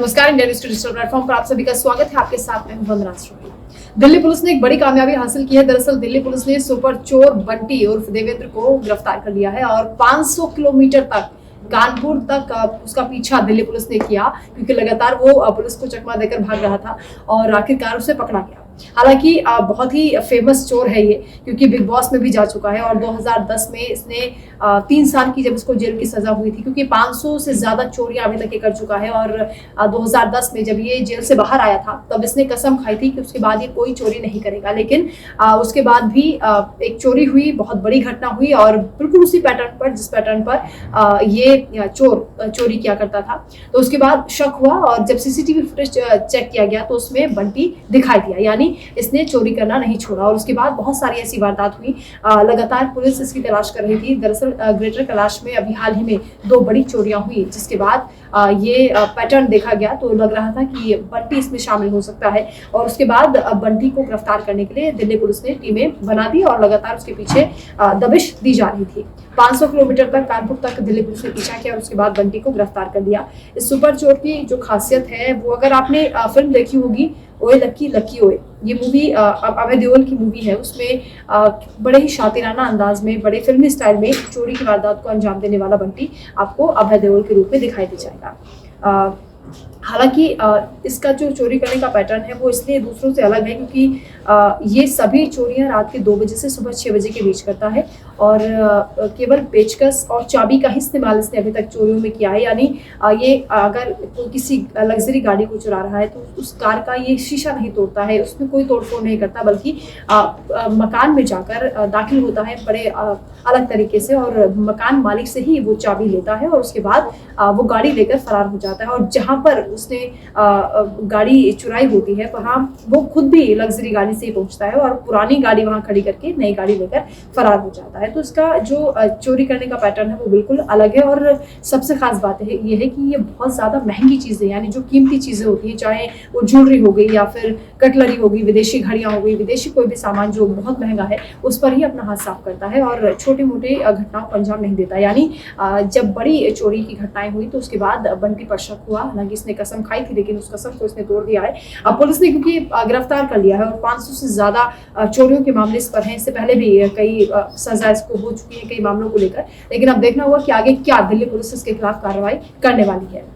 नमस्कार, India news digital platform पर आप सभी का स्वागत है। आपके साथ मैं हूं वंदना श्रोही। दिल्ली पुलिस ने एक बड़ी कामयाबी हासिल की है। दरअसल दिल्ली पुलिस ने सुपर चोर बंटी उर्फ देवेंद्र को गिरफ्तार कर लिया है और 500 किलोमीटर तक कानपुर तक उसका पीछा दिल्ली पुलिस ने किया, क्योंकि लगातार वो पुलिस को चकमा देकर भाग रहा था और आखिरकार उसे पकड़ा गया। हालांकि बहुत ही फेमस चोर है ये, क्योंकि बिग बॉस में भी जा चुका है और 2010 में इसने 3 साल की जब इसको जेल की सजा हुई थी, क्योंकि 500 से ज्यादा चोरियां अभी तक ये कर चुका है। और 2010 में जब ये जेल से बाहर आया था तब इसने कसम खाई थी कि उसके बाद ये कोई चोरी नहीं करेगा, लेकिन उसके बाद भी एक चोरी हुई, बहुत बड़ी घटना हुई और बिल्कुल उसी पैटर्न पर जिस पैटर्न पर ये चोर चोरी किया करता था। तो उसके बाद शक हुआ और जब सीसीटीवी फुटेज चेक किया गया तो उसमें बंटी दिखाई दिया, यानी इसने चोरी करना नहीं छोड़ा। और उसके बाद बहुत सारी ऐसी वारदात हुई, लगातार पुलिस इसकी तलाश कर रही थी। दरअसल ग्रेटर कैलाश में अभी हाल ही में 2 बड़ी चोरियां हुई, जिसके बाद ये पैटर्न देखा गया तो लग रहा था कि बंटी इसमें शामिल हो सकता है। और उसके बाद बंटी को गिरफ्तार करने के लिए दिल्ली पुलिस ने टीमें बना दी और लगातार उसके पीछे दबिश दी जा रही थी। 500 किलोमीटर तक कानपुर तक दिल्ली पुलिस ने पीछा किया और उसके बाद बंटी को गिरफ्तार कर लिया। इस सुपर चोर की जो खासियत है वो, अगर आपने फिल्म देखी होगी ओए लक्की लक्की ओए, ये मूवी अभय देओल की मूवी है, उसमें बड़े ही शातिराना अंदाज में, बड़े फिल्मी स्टाइल में चोरी की वारदात को अंजाम देने वाला बंटी आपको अभय देओल के रूप में दिखाई दे जाएगा। हालांकि इसका जो चोरी करने का पैटर्न है वो इसलिए दूसरों से अलग है, क्योंकि ये सभी चोरियां रात के 2 बजे से सुबह 6 बजे के बीच करता है और केवल पेचकस और चाबी का ही इस्तेमाल इसने अभी तक चोरियों में किया है। यानी ये अगर कोई किसी लग्जरी गाड़ी को चुरा रहा है तो उस कार का ये शीशा नहीं तोड़ता है, उसमें कोई तोड़फोड़ नहीं करता, बल्कि मकान में जाकर दाखिल होता है बड़े अलग तरीके से और मकान मालिक से ही वो चाबी लेता है और उसके बाद वो गाड़ी लेकर फरार हो जाता है। और जहाँ पर उसने गाड़ी चुराई होती है वहाँ वो खुद भी लग्जरी गाड़ी से ही पहुंचता है और पुरानी गाड़ी वहाँ खड़ी करके नई गाड़ी लेकर फरार हो जाता है। तो इसका जो चोरी करने का पैटर्न है वो बिल्कुल अलग है। और सबसे खास बात ये है कि ये बहुत ज्यादा महंगी चीजें, यानी जो कीमती चीजें होती हैं, चाहे वो ज्वेलरी हो गई या फिर कटलरी होगी, विदेशी घड़ियां हो गई, विदेशी कोई भी सामान जो बहुत महंगा है, उस पर ही अपना हाथ साफ करता है और छोटे मोटे घटनाओं को अंजाम नहीं देता। यानी जब बड़ी चोरी की घटनाएं हुई तो उसके बाद बंटी पर शक हुआ। हालांकि इसने कसम खाई थी, लेकिन उस कसम को इसने तोड़ दिया है। अब पुलिस ने क्योंकि गिरफ्तार कर लिया है और 500 से ज्यादा चोरियों के मामले इस पर हैं, इससे पहले भी कई सजा इसको हो चुकी है कई मामलों को लेकर, लेकिन अब देखना होगा कि आगे क्या दिल्ली पुलिस इसके खिलाफ कार्रवाई करने वाली है।